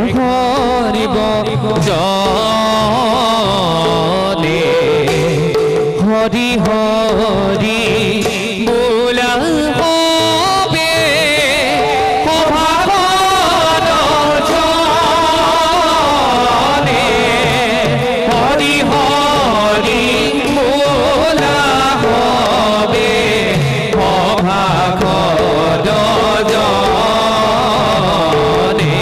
হৰিব জনে হৰি হৰি বোলা হবে অভাবন জনে হৰি হৰি বোলা হবে অভাবন জনে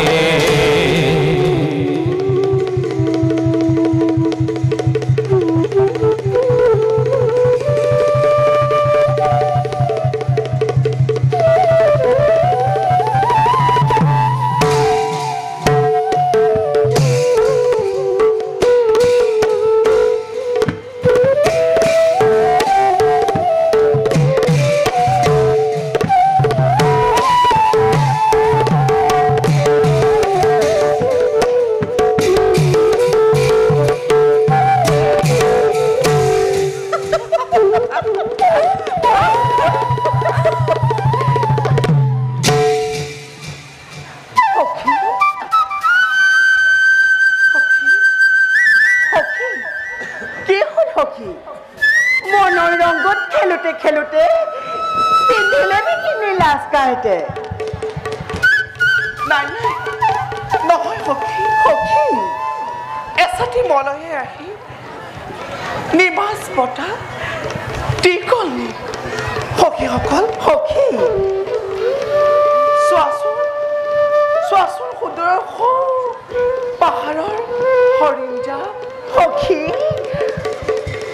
মনৰ ৰংগত খেলোতে খেলোতে পিন্ধিলে নেকি নীলা স্কাৰ্টে নাই নাই নহয় সখী সখী এচাটি মলহে আহি নিমাজ বতা টিকল সখীসকল সখী চোৱাচোন চোৱাচোন সুদূৰৰ পাহাৰৰ হৰিণজা সখী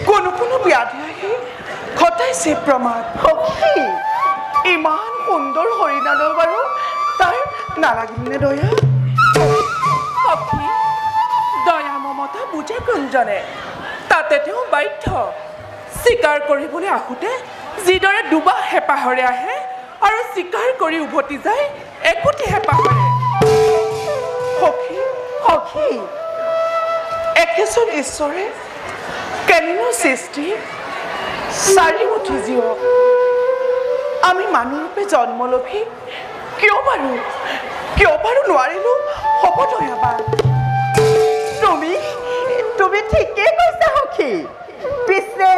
কোনো কোনো ব্যাধি আহি ঘটাইছে প্ৰমাণ সখী ইমান সুন্দৰ হৰিণালৈ বাৰু তাৰ নালাগিলনে দয়া সখী দয়া মমতা বুজে কোনজনে তাতে তেওঁ বাধ্য চিকাৰ কৰিবলৈ আহোঁতে যিদৰে দুবাহ হেঁপাহৰে আহে আৰু চিকাৰ কৰি উভতি যায় একোটি হেঁপাহৰে সখী সখী একেজন ঈশ্বৰে কেনিনো সৃষ্টি চাৰিমুঠি জীৱ আমি মানুহৰূপে জন্ম লভি কিয় বাৰু নোৱাৰিলো হ'ব দয়াবান তুমি ঠিকেই কৈছা সখী পিছে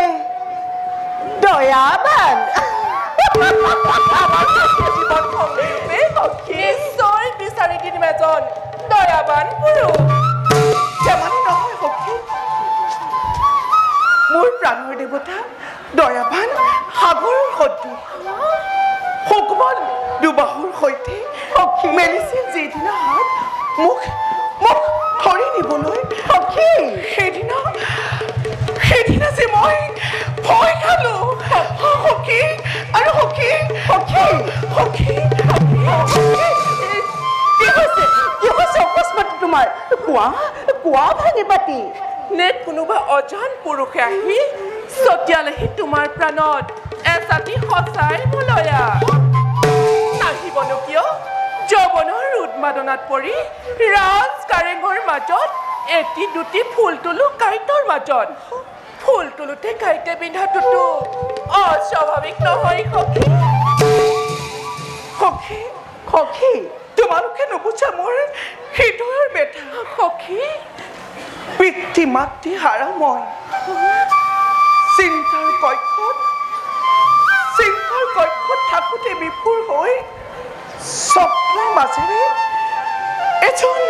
দয়াবান জীৱন সংগীৰূপে নিশ্চয় বিচাৰি দিম এজন দয়াবান পুৰুষ ধেমালি নহয় সখী মোৰ প্ৰাণৰ দেৱতা দয়াবান সাগৰৰ সদৃশ সুকোমল দুবাহুৰ সৈতে মেলিছিল যিদিনা হাত মোক ধৰি নিবলৈ সখী সেইদিনা যে মই ভয় খালো সখী আৰু সখী সখী সখী কি হৈছে অকস্মাত তোমাৰ কোৱা ভাঙি পাতি নে কোনোবা অজান পুৰুষে আহি ছটিয়ালেহি তোমাৰ প্ৰাণত এচাটি সঁচাই মলয়া নাহিবনো কিয় যৌৱনৰ উন্মাদনাত পৰি ৰাজ কাৰেঙৰ মাজত এটি দুটি ফুল তোলো কাইটৰ মাজত ফুল তোলোতে কাইটে পিন্ধাটোতো অস্বাভাৱিক নহয় সখী সখী সখী তোমালোকে নুবুজা মোৰ হৃদয়ৰ বেথা সখী পিতৃ মাতৃ হাৰা মই চিন্তাৰ কক্ষত থাকোঁতে বিফুৰ হৈ স্বপ্নৰ মাজেৰে এজন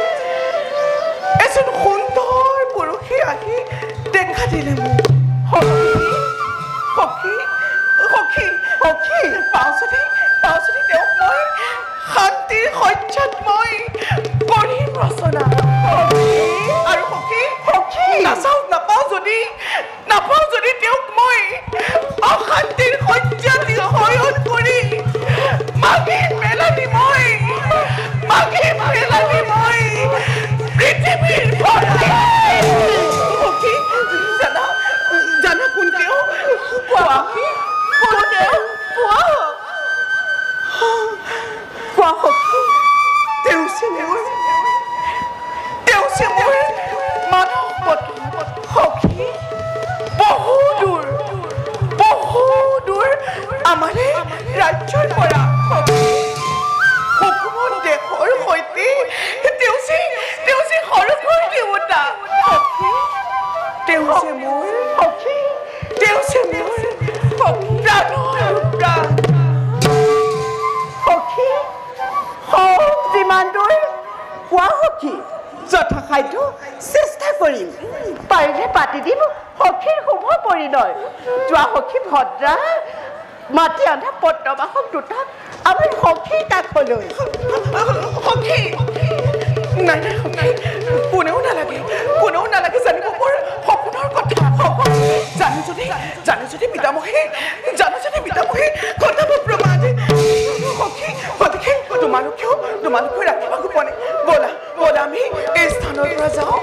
সুন্দৰ পুৰুষে আহি দেখা দিলে মোক সখী পাওঁ যদি তেওঁক মই শান্তিৰ শয্যাত মই কৰিম ৰচনা আৰু সখী নাপাওঁ যদি তেওঁক মই অশান্তিৰ শয্যাত শয়ন কৰি মাগিম মেলানি মই পৃথিৱীৰ সখী হৈছে মোৰ সখী তেওঁ হৈছে মোৰ প্ৰাণৰ প্ৰাণ সখী যিমান দূৰ কোৱা সখী যথাসাধ্য চেষ্টা কৰিম পাৰিলে পাতি দিম সখীৰ শুভ পৰিণয় যোৱা সখী ভদ্ৰা মাটি আধা পত্ৰবাসক দুটাক আমাৰ সখীৰ কাষলৈ সখী নাই নাই সখী কোনেও নালাগে জানিব মোৰ সপোনৰ কথা জানে যদি পিতামহী কথাবোৰ প্ৰমাণ সখী গতিকে তোমালোকেও ৰাখিব গোপনে ব'লা আমি এই স্থানৰ পৰা যাওঁ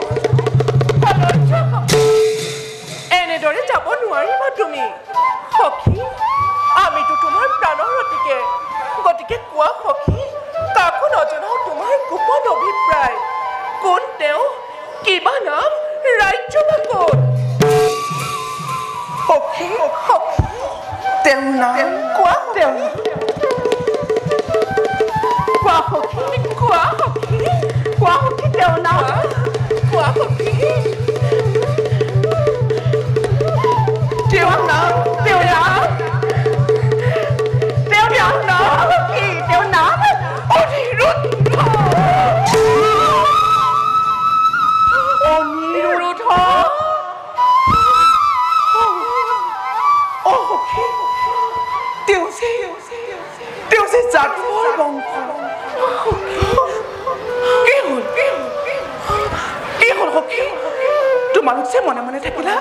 এনেদৰে যাব নোৱাৰিবা তুমি সখী আমিতো তোমাৰ প্ৰাণৰ গতিকে কোৱা সখী কাকো নজনাও তোমাৰ গোপন অভিপ্ৰায় কোন তেওঁ কিবা নাম ৰাজ্য বা ক'ত সখী তেওঁ নাম কোৱা সখী তেওঁ নাম কোৱা সখী তোমালোক যে মনে থাকিলা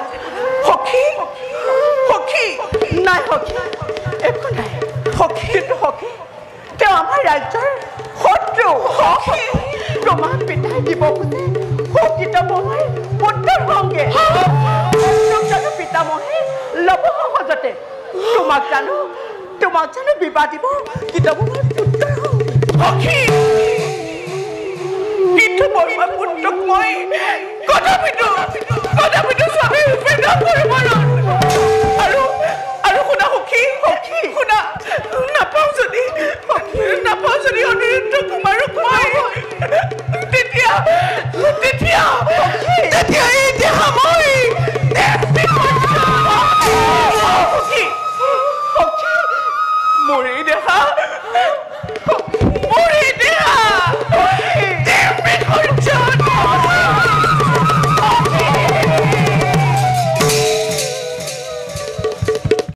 সখী নাই সখী একো নাই সখী তেওঁ আমাৰ ৰাজ্যৰ শত্ৰু তোমাক পিতাই দিব খোজে সকিতমহীৰ পুত্ৰৰ সংগে জানো পিতামহী ল'ব সহজতে তোমাক জানো বিবাহ দিব কিতামহীৰ পুত্ৰৰ সখী কিন্তু বৰমা পুত্ৰক মই কথা পিতো